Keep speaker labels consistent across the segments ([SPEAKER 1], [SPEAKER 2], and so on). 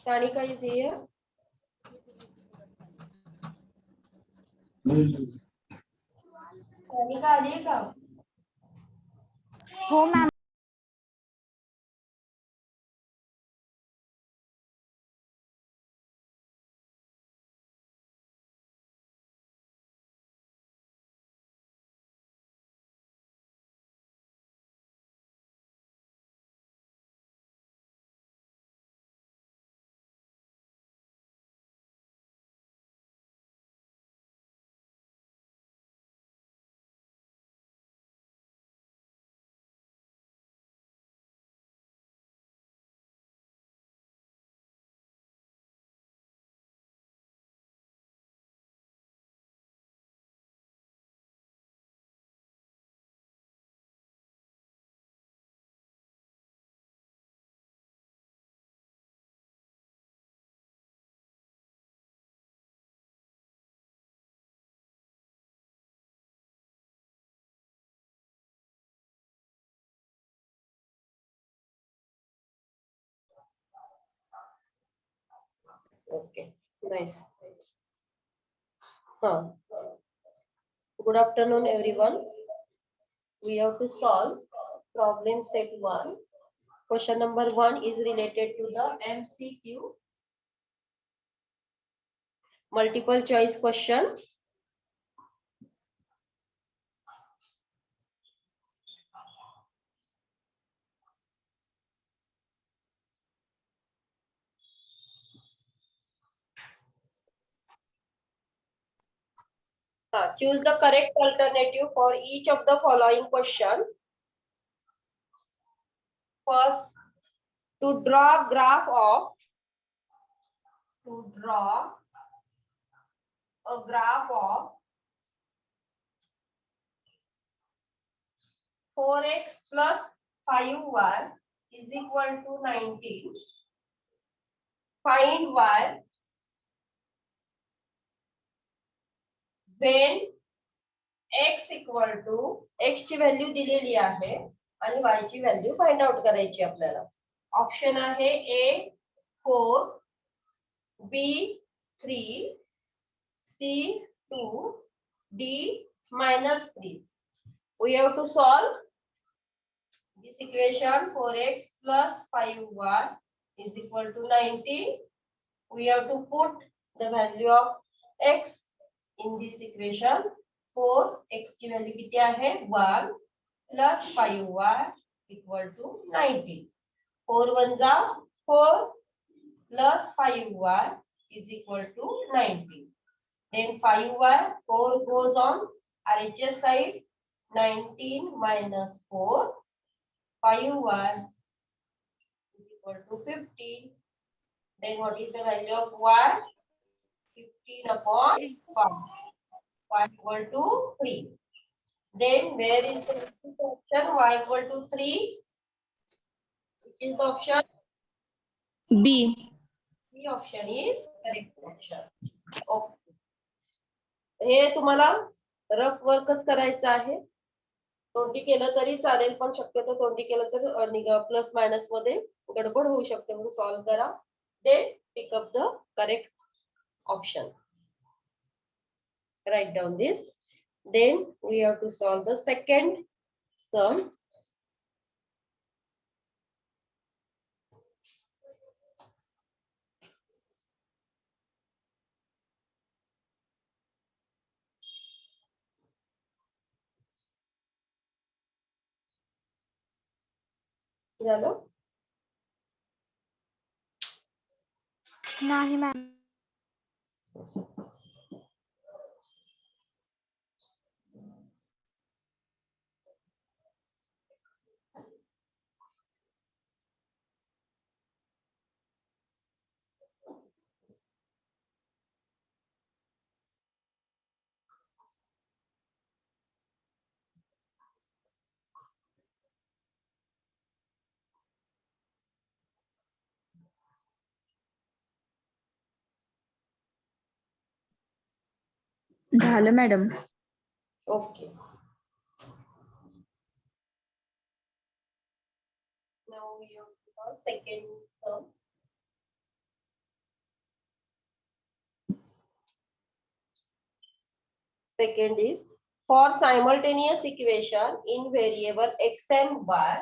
[SPEAKER 1] Sanika is here. Sanika आली आहे का?
[SPEAKER 2] हो ma'am.
[SPEAKER 1] Okay, nice. Good afternoon, everyone. We have to solve problem set 1. Question number 1 is related to the MCQ, multiple choice question. Choose the correct alternative for each of the following question. First, to draw graph of, a graph of 4x plus 5y is equal to 19. Find y when x equal to, x ची value दिलेली आहे आणि y ची value find out करायची आपल्याला. Option आहे A 4, B 3, C 2, D -3. We have to solve this equation. 4x plus 5y is equal to 19. We have to put the value of x in this equation. 4x की value किती आहे 1 plus 5y equal to 19. 4 1 जा 4 plus 5y is equal to 19. Then 5y, 4 goes on RHS side. 19 minus 4, 5y is equal to 15. Then what is the value of y? 15 upon 5. Y equal to 3. Then where is the option? Y equal to 3. Which is the option?
[SPEAKER 2] B.
[SPEAKER 1] B option is correct option. Okay. हे तुम्हाला rough वर्कच करायचं आहे. तोंडी केलं तरी चालेल, पण शक्यतो तोंडी केलं तर प्लस मायनस मध्ये गडबड होऊ शकते, म्हणून सॉल्व करा. Then pick up the correct option. Write down this. Then we have to solve the second sum. झालं?
[SPEAKER 2] नाही मॅम. झालं madam.
[SPEAKER 1] Okay. Now we have to solve second sum. Second is for simultaneous equation in variable x and y,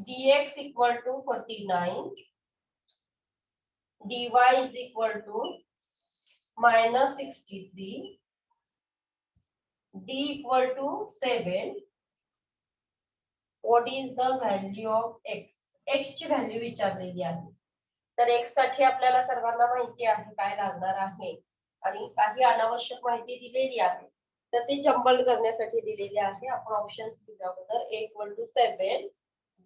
[SPEAKER 1] dx equal to 49, dy is equal to minus 63, d equal to 7. What is the value of x? x ची value विचारलेली आहे. तर x साठी आपल्याला सर्वांना माहिती आहे काय लागणार आहे आणि काही अनावश्यक माहिती दिलेली आहे. तर ते जंबल करण्यासाठी दिलेली आहे. आपण ऑप्शन्स घेऊ अगोदर. a equal to 7,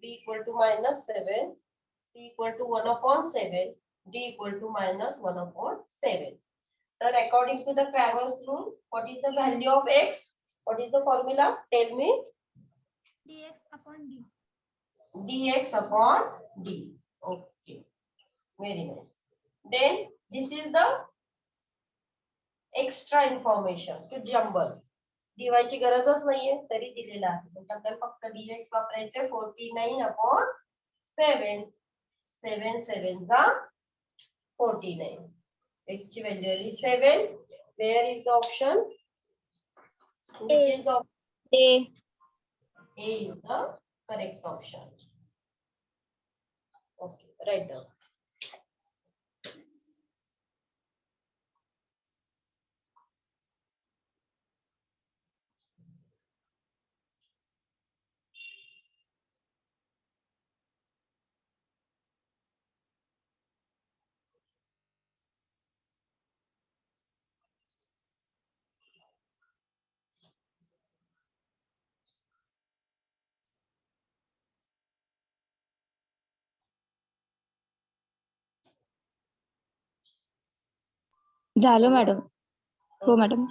[SPEAKER 1] b equal to minus 7, c equal to 1/7, d equal to minus 1/7. तर according to the Cramer's rule, what is the value of x? What is the formula? Tell me.
[SPEAKER 3] dx upon d.
[SPEAKER 1] dx upon d. Okay, very nice. Then this is the extra information to jumble. dy ची गरजच नाहीये तरी दिलेला आहे. म्हणजे आपल्याला फक्त dx वापरायचे 49/7. 7 7 जा 49. x ची व्हॅल्यू आली 7. Where is the option? Which is the
[SPEAKER 2] A.
[SPEAKER 1] A is the correct option. Okay, write down.
[SPEAKER 2] झालं मॅडम. हो madam.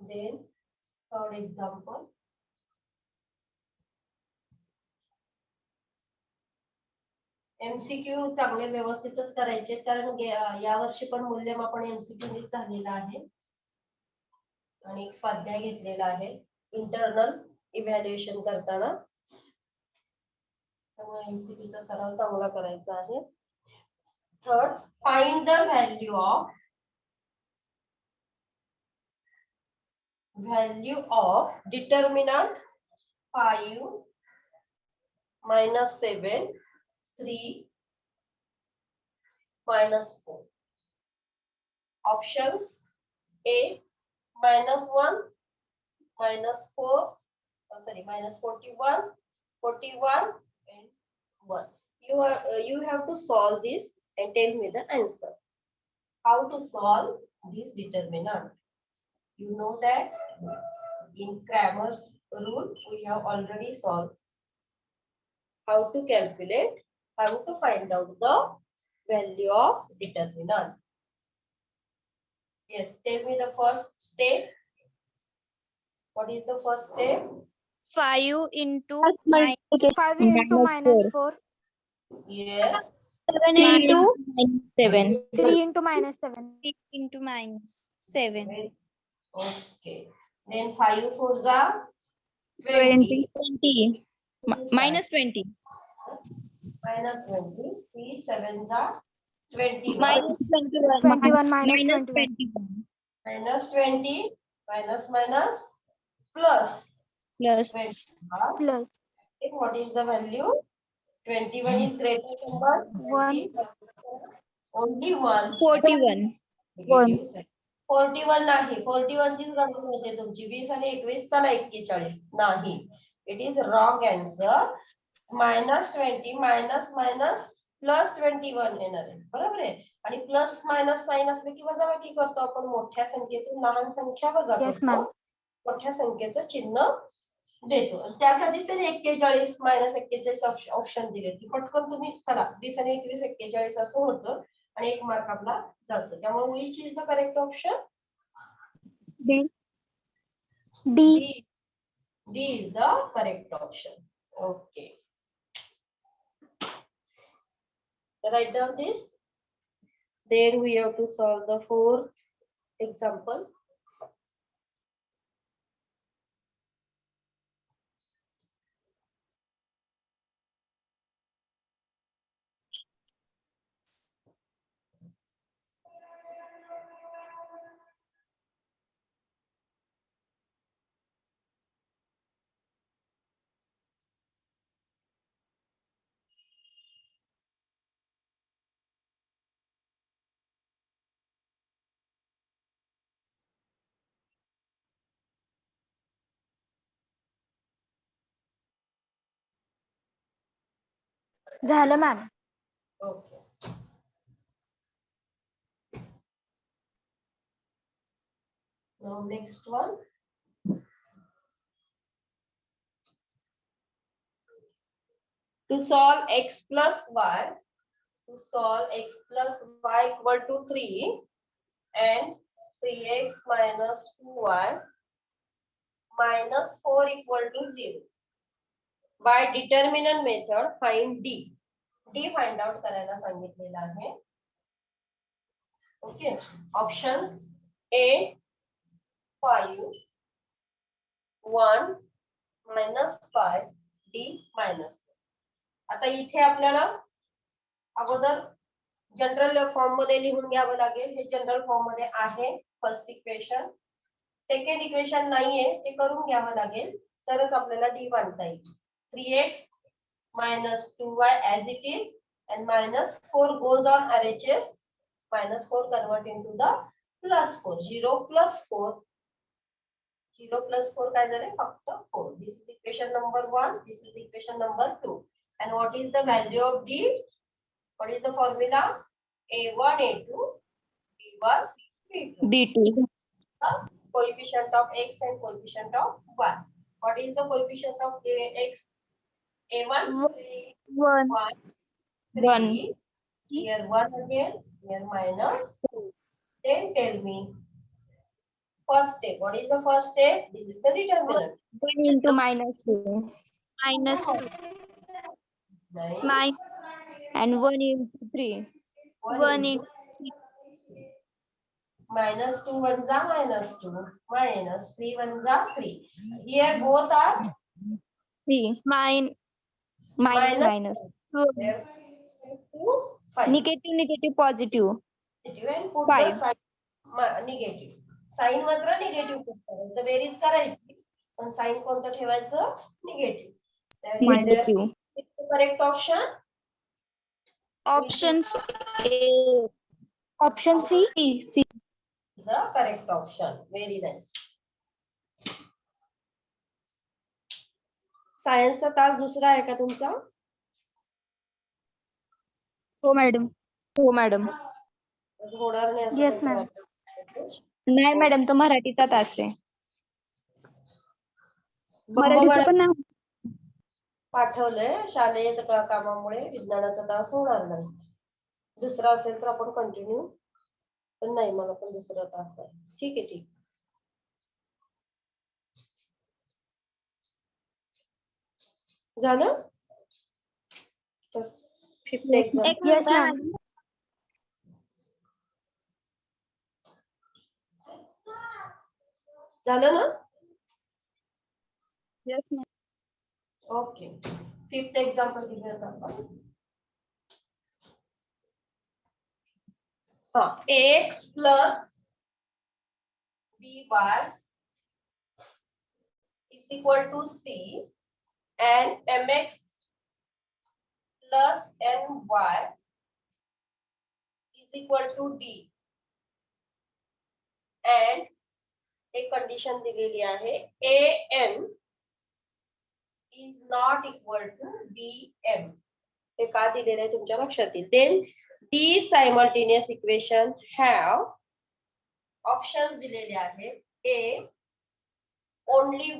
[SPEAKER 1] Then third example. MCQ चांगले व्यवस्थितच करायचे कारण या वर्षी पण मूल्यमापन MCQ नीच झालेलं आहे आणि एक स्वाध्याय घेतलेला आहे इंटरनल इव्हॅल्युएशन करताना. त्यामुळे MCQ चा सराव चांगला करायचा आहे. Third, find the value of determinant 5 minus 7 3 minus 4. Options A -1 -4 minus 41 41 and 1. You have to solve this and tell me the answer. How to solve this determinant? You know that in Cramer's rule we have already solved how to calculate, how to find out the value of determinant. Yes, tell me the first step. What is the first step?
[SPEAKER 3] 5 into
[SPEAKER 2] 5
[SPEAKER 3] into minus 4.
[SPEAKER 1] Yes.
[SPEAKER 2] 3 into -7.
[SPEAKER 3] 3 into minus 7.
[SPEAKER 4] 3 into minus 7.
[SPEAKER 1] Okay. Then 5 4s are
[SPEAKER 2] 20.
[SPEAKER 1] 20.
[SPEAKER 2] Minus 20.
[SPEAKER 1] Minus 20. 3 7s are 21.
[SPEAKER 2] Minus 21.
[SPEAKER 3] 21 minus
[SPEAKER 2] Minus
[SPEAKER 3] 21.
[SPEAKER 2] 21.
[SPEAKER 1] Minus 20. Minus minus plus
[SPEAKER 2] Plus
[SPEAKER 1] 21.
[SPEAKER 3] Plus
[SPEAKER 1] What is the value? 21 is greater number.
[SPEAKER 3] 1.
[SPEAKER 1] Only one.
[SPEAKER 2] 41.
[SPEAKER 1] Negative sign. 41 नाही. 41 चीच गणना होते तुमची. 20 आणि 21 चला 41 नाही. It is wrong answer. -20 minus minus plus 21 येणार आहे. बरोबर आहे. आणि प्लस मायनस साइन असले की वजाबाकी करतो आपण. मोठ्या संख्येतून लहान संख्या वजा
[SPEAKER 3] Yes,
[SPEAKER 1] करतो.
[SPEAKER 3] ma'am.
[SPEAKER 1] मोठ्या संख्येचं चिन्ह देतो. त्यासाठीच त्याने 41 -41 ऑप्शन दिले की पटकन तुम्ही चला 20 आणि 21 41 असं होतं आणि 1 मार्क आपला जातो. त्यामुळे which is the correct option?
[SPEAKER 2] D.
[SPEAKER 3] D.
[SPEAKER 1] D is the correct option. Okay. Write down this. Then we have to solve the fourth example.
[SPEAKER 3] झालं ma'am.
[SPEAKER 1] Okay. Now next one. To solve x plus y, equal to 3 and 3x minus 2y minus 4 equal to 0. By determinant method, find D. D find out करायला सांगितलेलं आहे. Okay. Options A 5, 1, minus 5, D minus. आता इथे आपल्याला अगोदर general form मध्ये लिहून घ्यावं लागेल. हे जनरल फॉर्म मध्ये आहे फर्स्ट इक्वेशन. सेकंड इक्वेशन नाहीये, ते करून घ्यावं लागेल तरच आपल्याला डी बांधता येईल. 3x minus 2y as it is and minus 4 goes on RHS. Minus 4 convert into the plus 4. 0 plus 4. 0 plus 4 काय झाले? फक्त 4. This is equation number 1. This is equation number 2. And what is the value of D? What is the formula? A1, A2, B1, B2.
[SPEAKER 2] B2.
[SPEAKER 1] The coefficient of x and coefficient of y. What is the coefficient of x? A1,
[SPEAKER 4] 1.
[SPEAKER 1] 1,
[SPEAKER 2] 1.
[SPEAKER 1] 3. Here 1 again. Here minus. Then tell me. First step. What is the first step? This is the determinant.
[SPEAKER 2] 1 into minus 2.
[SPEAKER 4] Minus 2.
[SPEAKER 1] Nice.
[SPEAKER 4] Minus
[SPEAKER 2] And 1 into 3.
[SPEAKER 4] 1 into
[SPEAKER 1] minus 2 ones are minus 2, minus 3 ones are 3. Here both are
[SPEAKER 2] 3.
[SPEAKER 4] minus
[SPEAKER 2] Minus.
[SPEAKER 1] there. 2, 5.
[SPEAKER 2] Negative, positive.
[SPEAKER 1] Negative and put
[SPEAKER 2] 5.
[SPEAKER 1] the sign negative. Sign मात्र negative put करायचं. बेरीज करायची. पण sign कोणतं ठेवायचं? Negative.
[SPEAKER 2] Negative.
[SPEAKER 1] Correct option?
[SPEAKER 4] options A.
[SPEAKER 3] Option C.
[SPEAKER 2] C.
[SPEAKER 1] The correct option. Very nice. सायन्सचा तास दुसरा आहे का तुमचा?
[SPEAKER 2] हो मॅडम. हो मॅडम.
[SPEAKER 1] होणार नाही असं
[SPEAKER 3] Yes,
[SPEAKER 1] काहीतरी
[SPEAKER 3] ma'am.
[SPEAKER 1] वाटतं.
[SPEAKER 2] नाही मॅडम, तो मराठीचा तास आहे.
[SPEAKER 3] मराठीचं पण नाही.
[SPEAKER 1] पाठवलंय शालेय कामामुळे विज्ञानाचा तास होणार नाही. दुसरा असेल तर आपण कंटिन्यू, पण नाही मला पण दुसरा तास आहे. ठीक आहे, ठीक. झालं? Fifth exam
[SPEAKER 3] Yes, ma'am.
[SPEAKER 1] झालं ना?
[SPEAKER 2] Yes, ma'am.
[SPEAKER 1] Okay. Fifth example घेऊयात आपण. ax plus by is equal to c and mx plus ny is equal to d and एक कंडिशन दिलेली आहे am is not equal to bm. हे का दिलेलं आहे तुमच्या लक्षात येईल. Then these simultaneous equation have options दिलेले आहेत. A only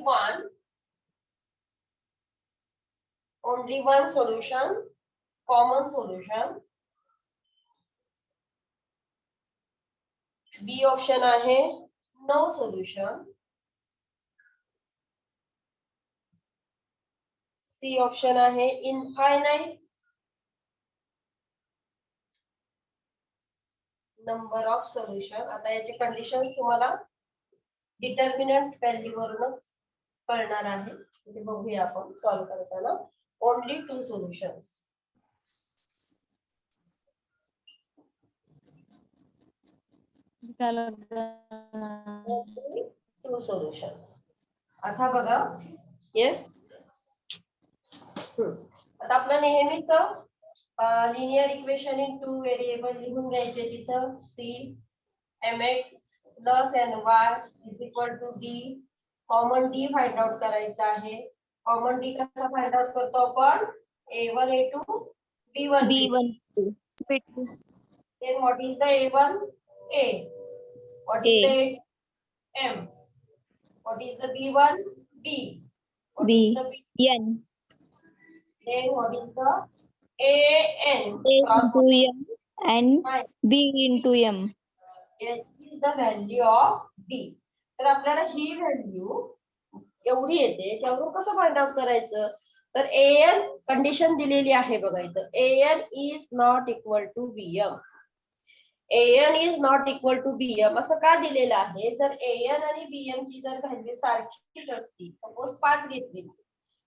[SPEAKER 1] one solution, common solution. B option आहे no solution. C option आहे infinite number of solution. आता याचे कंडिशन्स तुम्हाला डिटर्मिनंट व्हॅल्यू वरूनच कळणार आहे. ते बघूया आपण सॉल्व करताना. Only 2 solutions. Two solutions. आता बघा. येस. आता आपलं नेहमीच लिनियर इक्वेशन इन 2 व्हेरिएबल लिहून घ्यायचे. तिथं c mx plus ny is equal to d. Common d find out करायचा आहे. कॉमन d कसा फाइंड आउट करतो आपण? a1 a2 B1,
[SPEAKER 2] B1,
[SPEAKER 4] B2.
[SPEAKER 1] Then what is the A1? A. What is
[SPEAKER 2] A.
[SPEAKER 1] the M? What is the B1? B. What is
[SPEAKER 2] B.
[SPEAKER 1] the B?
[SPEAKER 2] N.
[SPEAKER 1] Then what is the AN?
[SPEAKER 2] A
[SPEAKER 1] Cross
[SPEAKER 2] into M and
[SPEAKER 1] multiply.
[SPEAKER 2] B into M.
[SPEAKER 1] It is the value of D. तर आपल्याला ही value एवढी येते त्यावरून कसं find out करायचं तर AN condition दिलेली आहे बघा इथं AN is not equal to BM. AN is not equal to BM असं का दिलेलं आहे जर AN आणि BM ची जर व्हॅल्यू सारखीच असती सपोज 5 घेतली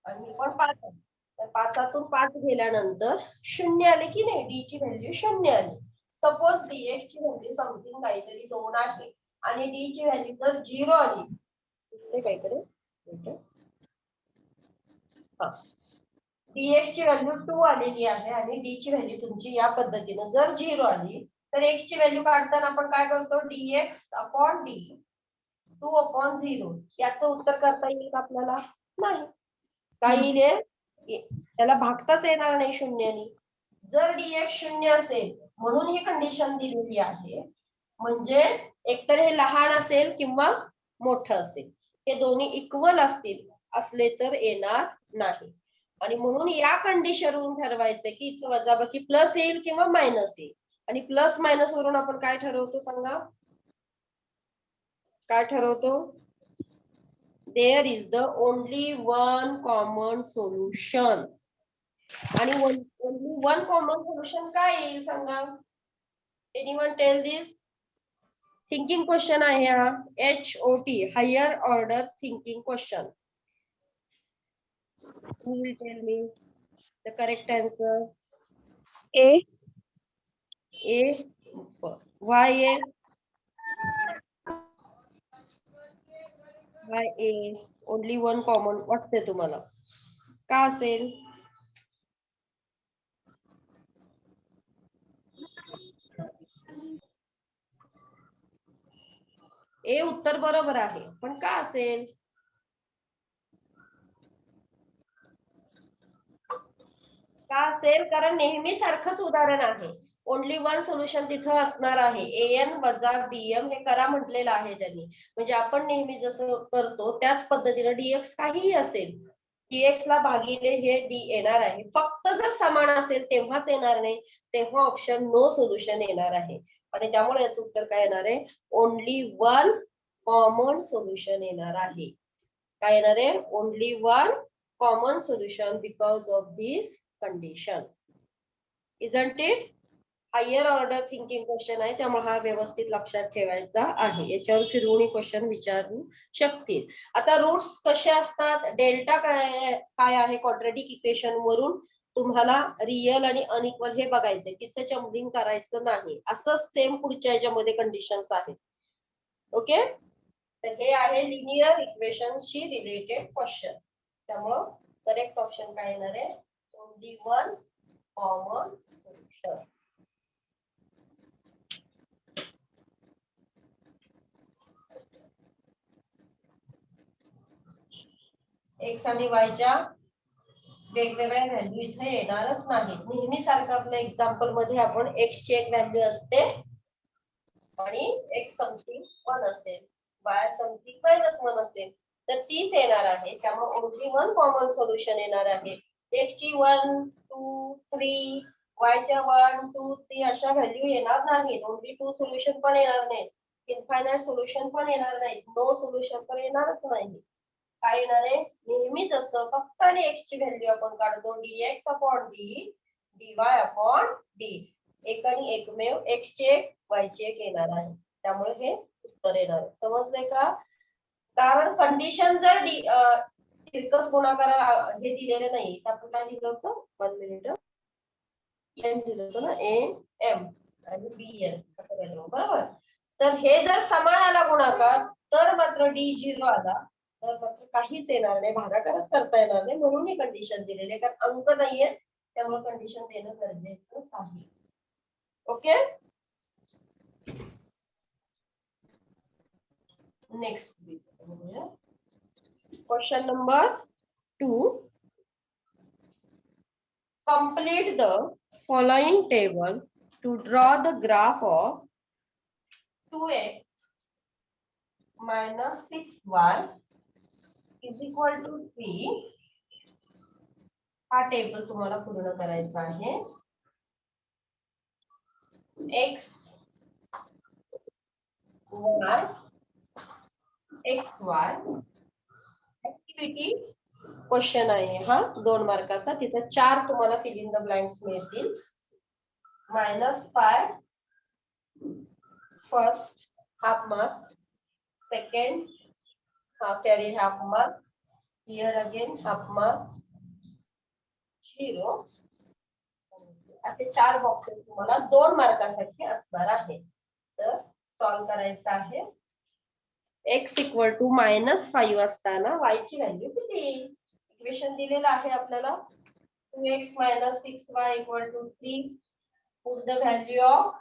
[SPEAKER 1] आणि मी पण 5 आहे तर 5 5 गेल्यानंतर 0 आले की नाही D ची व्हॅल्यू 0 आली सपोज DX ची व्हॅल्यू समथिंग काहीतरी 2 आहे आणि D ची व्हॅल्यू जर 0 आली ते काहीतरी DX ची व्हॅल्यू 2 आलेली आहे आणि D ची व्हॅल्यू तुमची या पद्धतीने जर 0 आली तर X ची व्हॅल्यू काढताना आपण काय करतो DX अपॉन D 2/0 याचं उत्तर करता येईल का आपल्याला नाही काही त्याला भागताच येणार नाही शून्याने जर DX 0 असेल म्हणून ही कंडिशन दिलेली आहे म्हणजे एकतर हे लहान असेल किंवा मोठं असेल हे दोन्ही इक्वल असले तर येणार नाही आणि म्हणून या कंडिशनवरून ठरवायचं की इथं वजाबाकी प्लस येईल किंवा मायनस येईल आणि प्लस मायनस वरून आपण काय ठरवतो सांगा काय ठरवतो there is the only one common solution आणि ओनली वन कॉमन सोल्युशन काय येईल सांगा anyone tell this thinking question आहे हा HOT higher order thinking question who will tell me the correct answer
[SPEAKER 3] A.
[SPEAKER 1] A why A why A only one common वाटते तुम्हाला का असेल ए उत्तर बरोबर आहे पण का असेल का असेल कारण नेहमी सारखंच उदाहरण आहे ओनली वन सोल्युशन तिथं असणार आहे AN वजा BM हे करा म्हटलेलं आहे त्यांनी म्हणजे आपण नेहमी जसं करतो त्याच पद्धतीने DX काहीही असेल DX ला भागिले हे D येणार आहे फक्त जर समान असेल तेव्हाच येणार नाही तेव्हा ऑप्शन नो सोल्युशन येणार आहे आणि त्यामुळे याचं उत्तर काय येणार आहे ओनली वन कॉमन सोल्युशन येणार आहे काय येणार आहे only one common solution because of this condition isn't it higher order thinking question आहे त्यामुळे हा व्यवस्थित लक्षात ठेवायचा आहे याच्यावर फिरवून क्वेश्चन विचारू शकतील आता रूट्स कसे असतात डेल्टा काय आहे क्वाड्रॅटिक इक्वेशन वरून तुम्हाला रिअल आणि अनइक्वल हे बघायचंय तिथे जम्पलिंग करायचं नाही असंच सेम पुढच्या याच्यामध्ये कंडिशन्स आहेत ओके तर हे आहे लिनियर इक्वेशनशी रिलेटेड क्वेश्चन त्यामुळं करेक्ट ऑप्शन काय येणार आहे only one common solution x आणि वायच्या वेगवेगळ्या व्हॅल्यू इथे येणारच नाही नेहमी सारखं आपल्या एक्झाम्पल मध्ये आपण एक्स ची एक व्हॅल्यू असते आणि एक्स समथिंग 1 असेल वाय समथिंग -1 असेल तर तीच येणार आहे त्यामुळे ओनली वन कॉमन सोल्युशन येणार आहे एक्स ची 1 2 3 वाय च्या 1 2 3 अशा व्हॅल्यू येणार नाहीत ओनली 2 सोल्युशन पण येणार नाहीत इनफायनाइट सोल्युशन पण येणार नाहीत नो सोल्युशन पण येणारच नाही काय येणार आहे नेहमीच असतं फक्त आणि एक्स ची व्हॅल्यू आपण काढतो dx upon d dy upon d एक आणि एकमेव एक्स चे एक वाय चे एक येणार आहे त्यामुळे हे उत्तर येणार आहे समजले का कारण कंडिशन जर तिरकस गुणाकार हे दिलेले नाही तर आपण काय लिहिलं होतं 1 मिनिट एन दिलं होतं ना AM आणि BN असं काय बरोबर तर हे जर समान आला गुणाकार तर मात्र D 0 आला तर मात्र काहीच येणार नाही भागाकारच करता येणार नाही म्हणून ही कंडिशन दिलेली आहे कारण अंक नाहीये त्यामुळे कंडिशन देणं गरजेचं आहे okay next question number 2 complete the following table to draw the graph of 2x minus 6y is equal to 3. हा टेबल तुम्हाला पूर्ण करायचा आहे. x y x y activity question आहे हा 2 मार्काचा. तिथे 4 तुम्हाला फिल इन द ब्लँक्स मिळतील. -5 first half mark, second half carry half mark, here again half mark, 0. असे 4 बॉक्सेस तुम्हाला 2 मार्कासाठी असणार आहे. तर सॉल्व करायचं आहे. x इक्वल टू -5 असताना y ची व्हॅल्यू किती? इक्वेशन दिलेलं आहे आपल्याला 2x - 6y = 3. Put the value of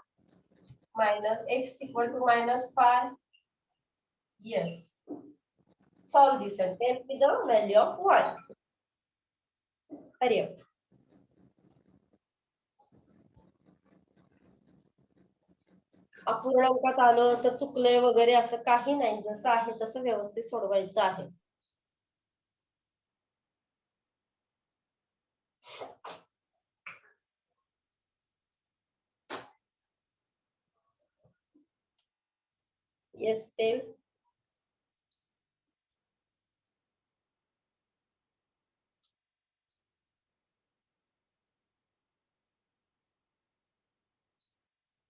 [SPEAKER 1] x equal to -5. Yes. Solve this and tell me the value of y. Hurry up. अपूर्णांकात आलं तर चुकलंय वगैरे असं काही नाही. जसं आहे तसं व्यवस्थित सोडवायचं आहे. Yes, tell.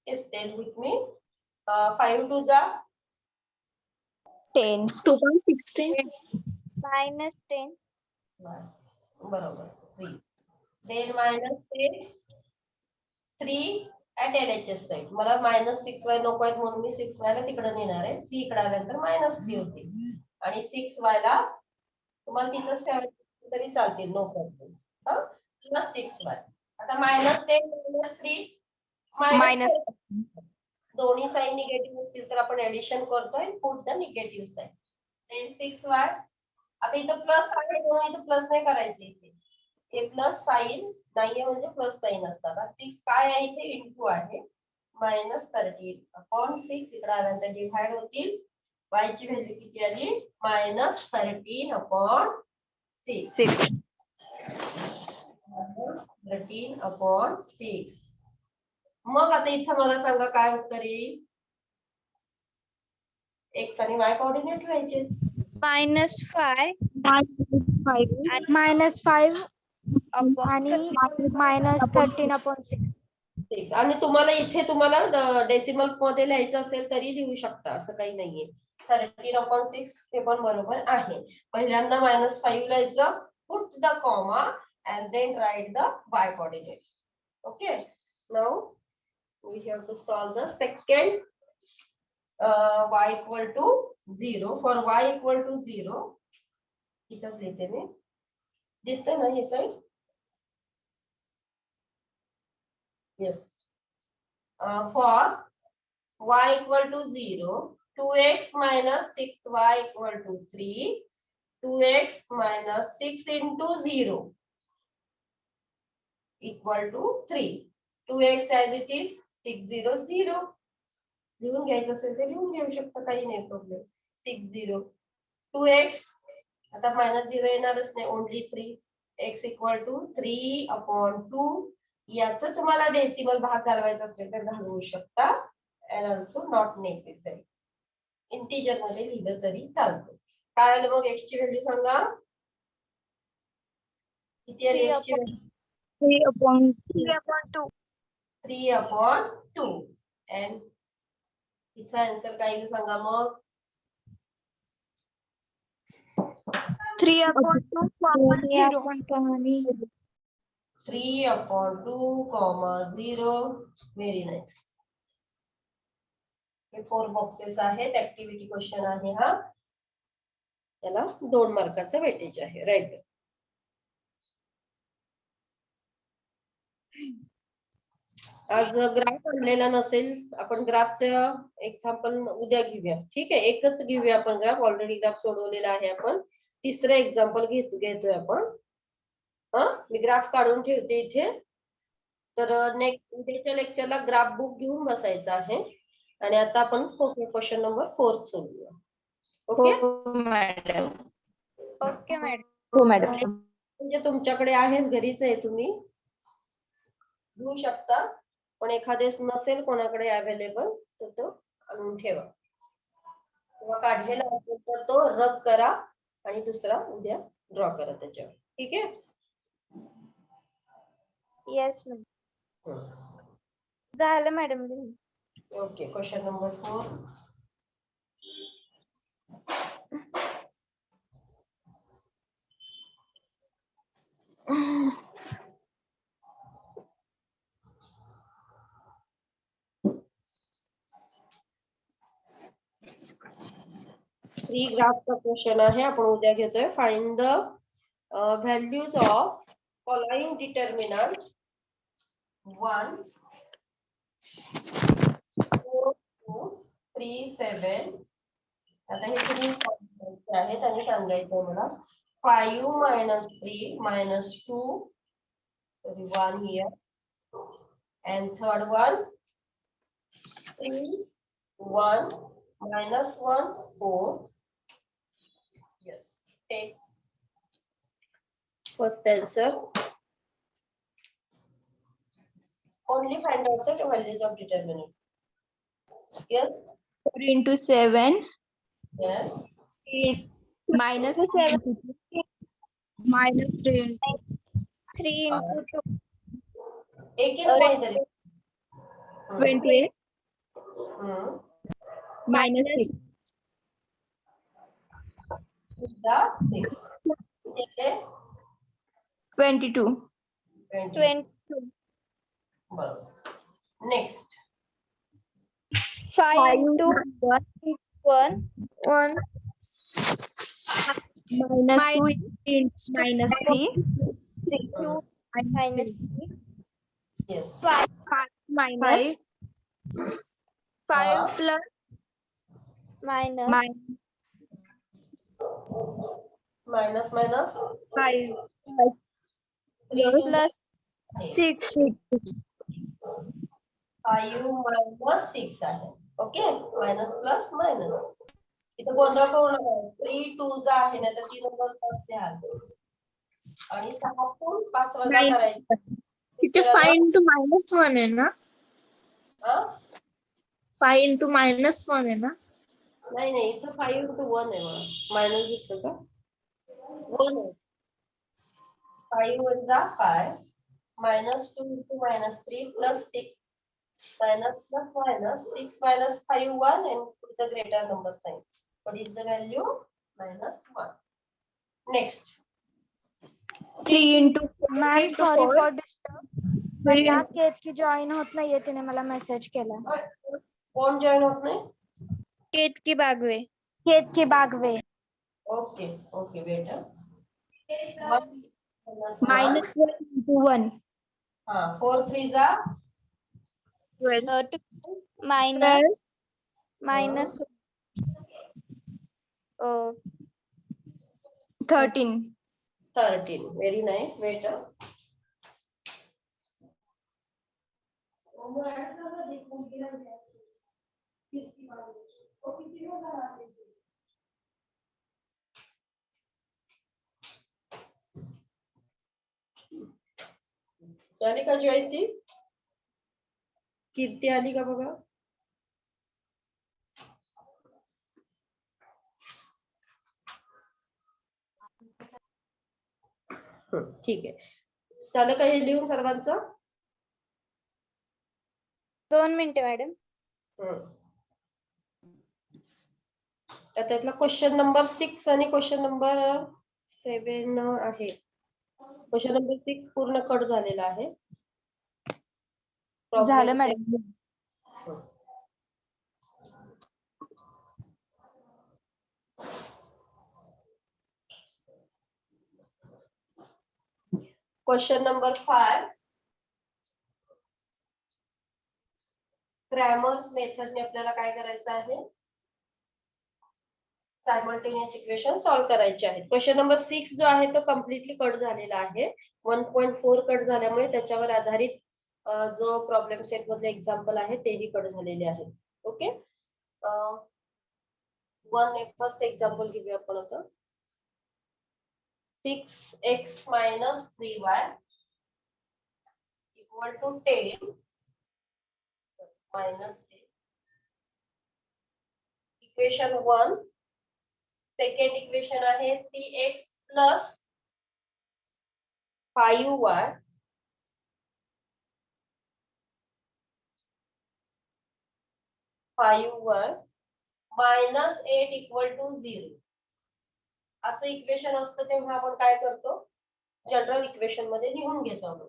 [SPEAKER 1] Yes, tell with me. 5 to the
[SPEAKER 2] 10.
[SPEAKER 3] 2.16.
[SPEAKER 4] -10.
[SPEAKER 1] बरोबर 3. Then -10 3 at LHS side. मला -6y नको आहेत म्हणून मी 6y ला तिकडे नेणार आहे. 3 इकडे आल्यानंतर -3 होतील आणि 6y ला तुम्हाला तिथंच ठेवायचं तरी चालतील. No problem. हा +6y. आता -10 -3 मायनस दोन्ही साइन निगेटिव्ह असतील तर आपण ऍडिशन करतोय. Put the negative sign. then 6y. आता इथं प्लस आहे म्हणून इथं प्लस नाही करायचं. इथे हे प्लस साइन नाहीये म्हणजे प्लस साइन असतात. 6 काय आहे इथे इंटू आहे. -13/6 इकडे आल्यानंतर डिव्हाइड होतील. y ची व्हॅल्यू किती आली? -13/6. 13/6. मग आता इथं मला सांगा काय उत्तर येईल? x आणि y कोऑर्डिनेट राहायचे.
[SPEAKER 4] -5
[SPEAKER 3] -5
[SPEAKER 4] upon
[SPEAKER 3] आणि -13/6.
[SPEAKER 1] आणि तुम्हाला इथे तुम्हाला डेसिमल मध्ये लिहायचं असेल तरी लिहू शकता. असं काही नाहीये. 13/6 हे पण बरोबर आहे. पहिल्यांदा -5 लिहायचं. Put the comma and then write the y coordinates. Okay. Now we have to solve the second y equal to 0. For y equal to 0 इथंच लिहिते मी. दिसतंय ना हे side? Yes. For y equal to 0, 2x minus 6y equal to 3, 2x minus 6 into 0 equal to 3. 2x as it is 6 0 0. लिहून घ्यायचं असेल तर लिहून घेऊ शकता. काही नाही प्रॉब्लेम. 6 0 2x. आता -0 येणारच नाही. ओनली 3. x equal to 3/2. याचं तुम्हाला डेसिमल भाग घालवायचा असेल तर घालवू शकता. and also not necessary. Integer मध्ये लिहिलं तरी चालतं. काय आलं मग x ची व्हॅल्यू सांगा? किती आहे x ची व्हॅल्यू?
[SPEAKER 4] 3/2.
[SPEAKER 1] 3/2. and इथं आन्सर काय येईल सांगा मग?
[SPEAKER 4] 3/2, 0.
[SPEAKER 1] 3/2, 0. Very nice. हे 4 बॉक्सेस आहेत. ऍक्टिव्हिटी क्वेश्चन आहे हा. त्याला 2 मार्काचं वेटेज आहे. राईट. आज ग्राफ आणलेला नसेल. आपण ग्राफचं एक्झाम्पल उद्या घेऊया. ठीक आहे. एकच घेऊया आपण ग्राफ. ऑलरेडी ग्राफ सोडवलेला आहे आपण. तिसरं एक्झाम्पल घेतोय आपण. मी ग्राफ काढून ठेवते इथे. तर नेक्स्ट उद्याच्या लेक्चरला ग्राफ बुक घेऊन बसायचं आहे. आणि आता आपण क्वेश्चन नंबर 4 सोडूया. Okay,
[SPEAKER 2] madam.
[SPEAKER 4] Okay madam.
[SPEAKER 2] हो मॅडम.
[SPEAKER 1] म्हणजे तुमच्याकडे आहेच, घरीच आहे, तुम्ही घेऊ शकता. पण एखादेच नसेल कोणाकडे अवेलेबल तर तो आणून ठेवा, किंवा काढलेला असेल तर तो रब करा आणि दुसरा उद्या ड्रॉ करा त्याच्यावर. ठीक आहे.
[SPEAKER 4] Yes madam. झालं madam.
[SPEAKER 1] Okay, question number 4. Free ग्राफचा क्वेश्चन आहे, आपण उद्या घेतोय. Find the values of following determinant 1, 4, 2, 3, 7. आता हे तुम्ही सांगायचे आहेत आणि सांगायचं मला 5 - 3 - 2, sorry 1 here, and third one 3, 1, -1, 4. Yes, take first answer. Only find out the values of determinant. Yes,
[SPEAKER 2] 4 into 7
[SPEAKER 1] yes.
[SPEAKER 2] minus
[SPEAKER 4] 7
[SPEAKER 3] minus 10.
[SPEAKER 4] 3 into 2.
[SPEAKER 1] एक ही ना कोणीतरी.
[SPEAKER 2] 28
[SPEAKER 1] हम्म.
[SPEAKER 2] minus 6
[SPEAKER 1] सुद्धा 6. किती
[SPEAKER 2] 22
[SPEAKER 1] 20.
[SPEAKER 4] 22.
[SPEAKER 1] बरोबर. Next
[SPEAKER 4] 5 into 1 1
[SPEAKER 2] minus 2 minus 3
[SPEAKER 4] 2 minus 3
[SPEAKER 1] yes
[SPEAKER 4] 5
[SPEAKER 2] minus
[SPEAKER 4] 5 plus minus
[SPEAKER 1] minus
[SPEAKER 2] 5
[SPEAKER 4] plus 6
[SPEAKER 1] 5 minus 6 आहे. Okay, minus plus minus. इथं गोंधळ करू नका. 3 2 जा आहे ना, तर 3 नंबर द्याल आणि 6 तून 5 वजा करायचं.
[SPEAKER 3] तिथे 5 into -1 आहे ना? 5 into -1 आहे ना?
[SPEAKER 1] नाही नाही, इथं 5 into 1 आहे. मला मायनस दिसतं का? 1 आहे. 5 1 जा 5 -2 into -3 plus 6 minus plus minus 6 minus 5 1 and put the greater number sign. What is the value? -1. Next
[SPEAKER 2] 3 into
[SPEAKER 3] ma'am sorry
[SPEAKER 2] 4
[SPEAKER 3] for disturb. मला केतकी जॉईन होत नाहीये, तिने मला मेसेज केला.
[SPEAKER 1] कोण जॉइन होत नाही?
[SPEAKER 4] Ketaki Bagwe.
[SPEAKER 3] Ketaki Bagwe.
[SPEAKER 1] Okay okay, wait.
[SPEAKER 2] minus 1 into 1
[SPEAKER 1] हाँ 4 3 जा
[SPEAKER 4] 2 minus
[SPEAKER 2] 13
[SPEAKER 1] 13. Very nice. Wait. झाली का जॉईन ती? कीर्ती आली का बघा? ठीक आहे. झालं का हे लिहून सर्वांचं?
[SPEAKER 4] 2 मिनिटे मॅडम.
[SPEAKER 1] तर त्यातला क्वेश्चन नंबर 6 आणि क्वेश्चन नंबर 7 आहे. क्वेश्चन नंबर 6 पूर्ण कट झालेला आहे.
[SPEAKER 2] झालं मॅडम.
[SPEAKER 1] क्वेश्चन नंबर 5 क्रॅमर्स मेथडने आपल्याला काय करायचं आहे? सायमल्टेनियस इक्वेशन सॉल्व्ह करायचे आहेत. क्वेश्चन नंबर 6 जो आहे तो कम्प्लिटली कट झालेला आहे. 1.4 कट झाल्यामुळे त्याच्यावर आधारित जो प्रॉब्लेम सेट मधले एक्झाम्पल आहे तेही कट झालेले आहेत. ओके, फर्स्ट एक्झाम्पल घेऊया आपण आता. 6x minus 3y equal to 10 minus 10. Equation 1. Second equation आहे 3x plus 5y minus 8 equal to 0. असं इक्वेशन असतं तेव्हा आपण काय करतो, जनरल इक्वेशन मध्ये लिहून घेतो आपण.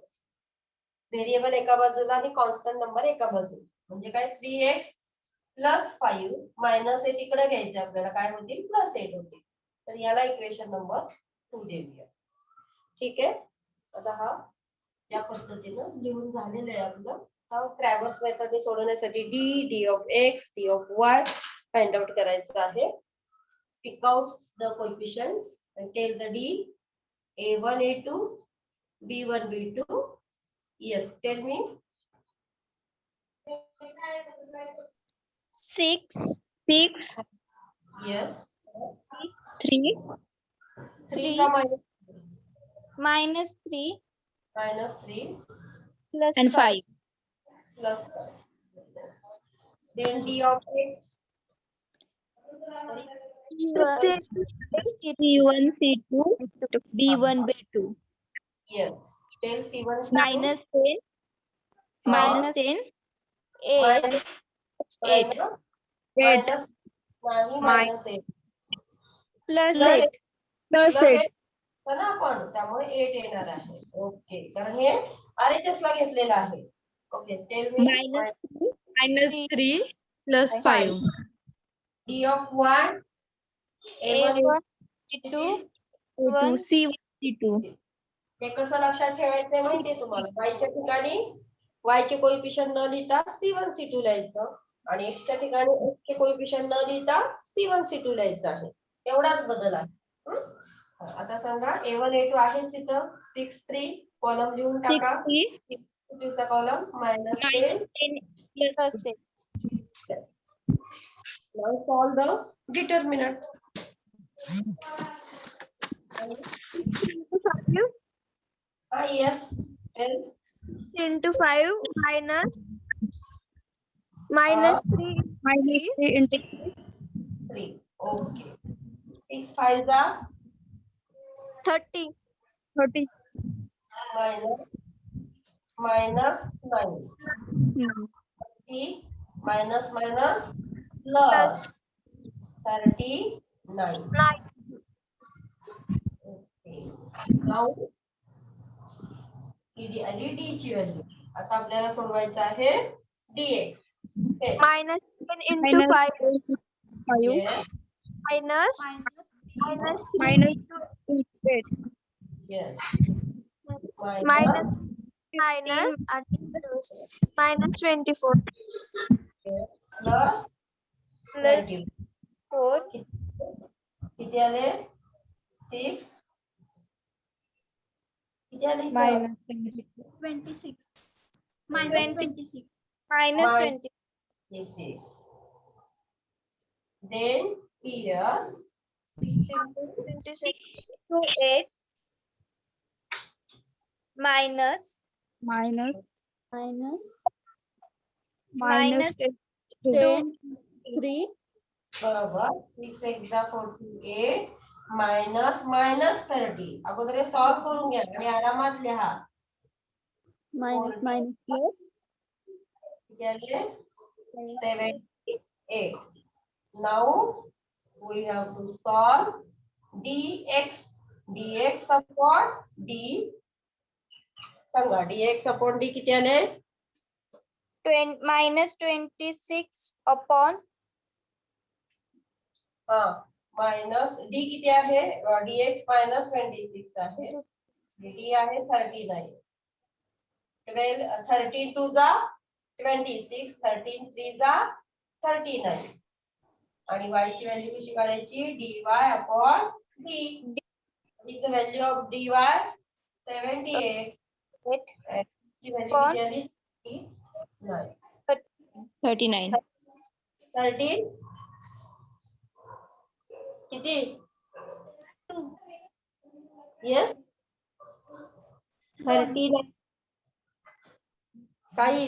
[SPEAKER 1] व्हेरिएबल एका बाजूला आणि कॉन्स्टंट नंबर एका बाजूला. म्हणजे काय 3x प्लस 5 मायनस 8 इकडे घ्यायचं आपल्याला, काय होतील प्लस 8 होतील. तर याला इक्वेशन नंबर 2 देऊया. ठीक आहे, आता हा या पद्धतीनं लिहून झालेलं आहे आपलं. हा क्रॅवर्स मेथडने सोडवण्यासाठी D of x, D of Y find out करायचं आहे. Pick out the coefficients and tell the D, A1, A2, B1, B2. Yes, tell me.
[SPEAKER 4] 6,
[SPEAKER 2] 6,
[SPEAKER 1] Yes.
[SPEAKER 2] 3,
[SPEAKER 1] 3 का
[SPEAKER 4] minus 3
[SPEAKER 1] minus 3
[SPEAKER 4] plus
[SPEAKER 2] and 5.
[SPEAKER 1] plus 5. Then D of X.
[SPEAKER 2] C1, C2, B1, B2.
[SPEAKER 1] Yes. Tell C1
[SPEAKER 2] Minus 10. Minus 10.
[SPEAKER 4] 8
[SPEAKER 2] 8.
[SPEAKER 1] minus नाही minus 8
[SPEAKER 4] plus
[SPEAKER 1] Plus
[SPEAKER 4] 8
[SPEAKER 2] Plus
[SPEAKER 1] plus
[SPEAKER 2] 8.
[SPEAKER 1] 8 तर ना आपण त्यामुळे 8 येणार आहे. Okay, कारण हे RHS ला घेतलेलं आहे. Okay, tell me
[SPEAKER 2] Minus 3 plus 5.
[SPEAKER 1] D of 1 A1
[SPEAKER 4] A1 A2 1
[SPEAKER 2] C1, C2.
[SPEAKER 1] हे कसं लक्षात ठेवायचंय माहितीये तुम्हाला. y च्या ठिकाणी y चे कोएफिशियंट न लिहिता C1 C2 लिहायचं आणि x च्या ठिकाणी x चे कोएफिशियंट न लिहिता C1 C2 लिहायचं आहे. एवढाच बदल आहे. आता सांगा A1 A2 आहेच इथं. 6 3 कॉलम लिहून टाका. 6 चा column minus 10
[SPEAKER 4] plus 8
[SPEAKER 1] now solve the determinant. Yes, tell.
[SPEAKER 3] into 5 minus 3
[SPEAKER 2] Minus 3 into
[SPEAKER 1] 3. Okay. 6 5 are
[SPEAKER 3] 30
[SPEAKER 2] 30.
[SPEAKER 1] minus 9. 30 minus plus
[SPEAKER 3] Plus.
[SPEAKER 1] 39.
[SPEAKER 3] 9
[SPEAKER 1] Okay. Now ही आली d ची व्हॅल्यू. आता आपल्याला सोडवायचं आहे dx. Okay.
[SPEAKER 3] minus 10 into 5
[SPEAKER 1] Yes.
[SPEAKER 3] minus
[SPEAKER 2] Minus 8.
[SPEAKER 1] Yes.
[SPEAKER 3] minus minus 24
[SPEAKER 1] Plus
[SPEAKER 4] plus
[SPEAKER 1] 20.
[SPEAKER 4] 4
[SPEAKER 1] किती आले 6 किती आले इथं?
[SPEAKER 4] minus
[SPEAKER 3] 26
[SPEAKER 4] minus 20
[SPEAKER 1] 26. Then here 6 into
[SPEAKER 4] 26 to 8 minus
[SPEAKER 2] Minus
[SPEAKER 4] minus
[SPEAKER 2] 10. 3.
[SPEAKER 1] बरोबर 6 exa 48 minus 30. अगोदर हे सॉल्व करून घ्या आणि आरामात लिहा.
[SPEAKER 2] Minus plus.
[SPEAKER 1] किती आले 78. Now we have to solve dx upon d. सांगा dx upon d किती आले?
[SPEAKER 4] minus 26 upon
[SPEAKER 1] मायनस d किती आहे? dx minus 26 आहे. d आहे 39. 13 2 जा 26, 13 3 जा 39. आणि y ची व्हॅल्यू कशी काढायची? dy upon d. Is the value of dy 78. ची व्हॅल्यू किती आली? नाही.
[SPEAKER 2] 39.
[SPEAKER 1] 13 किती? येस 39 काही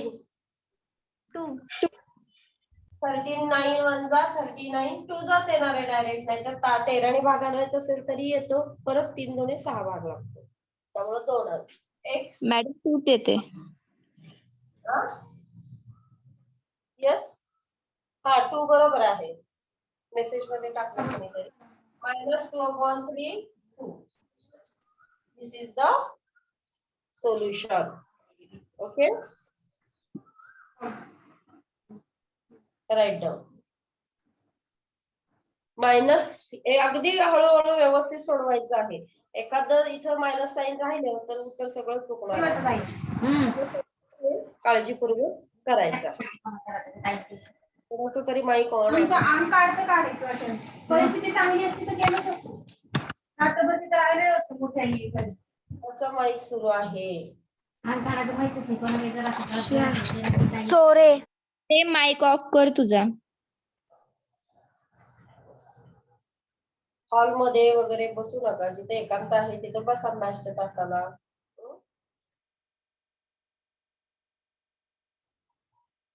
[SPEAKER 1] 39 वन जा 39 टू जाच येणार आहे डायरेक्ट. नाहीतर 13 ने भाग आणायचा असेल तरी येतो. परत 3 दुणे 6 भाग लागतो. त्यामुळे 2च. एक्स
[SPEAKER 2] मॅडम 2 येते.
[SPEAKER 1] येस हा 2 बरोबर आहे. मेसेज मध्ये टाकलं कोणीतरी. -2/3 2. This is the solution. Okay right down. Minus अगदी हळूहळू व्यवस्थित सोडवायचं आहे. एखादं इथं मायनस साईन राहिलं तर उत्तर सगळं चुकणार आहे. काळजीपूर्वक करायचं. थोडंसं तरी माईक ऑन
[SPEAKER 5] परिस्थिती चांगली असती तर गेलोच असतो. रात्रभर तिथं राहिलो असतो मोठ्याने.
[SPEAKER 1] त्याचा माईक सुरू आहे.
[SPEAKER 3] चोरे.
[SPEAKER 2] ते माईक ऑफ कर तुझा.
[SPEAKER 1] हॉलमध्ये वगैरे बसू नका. जिथे एकांत आहे तिथे बसा मॅथ्सच्या तासाला.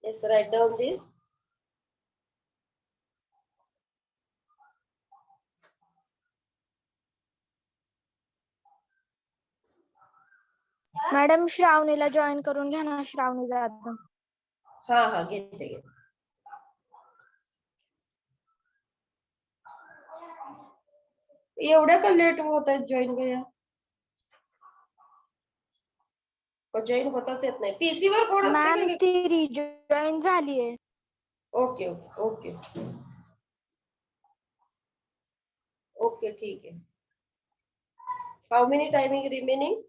[SPEAKER 1] Yes, write down this.
[SPEAKER 3] Madam श्रावणीला जॉईन करून घ्या ना. श्रावणी जाधव.
[SPEAKER 1] हा घेते. एवढ्या का लेट होत आहेत जॉईन भैया? जॉईन होताच येत नाही. पीसी वर कोण असते
[SPEAKER 3] मॅम
[SPEAKER 1] का?
[SPEAKER 3] ती रिजॉईन झालीये.
[SPEAKER 1] ओके ओके ओके ओके ठीक आहे. How many timing remaining?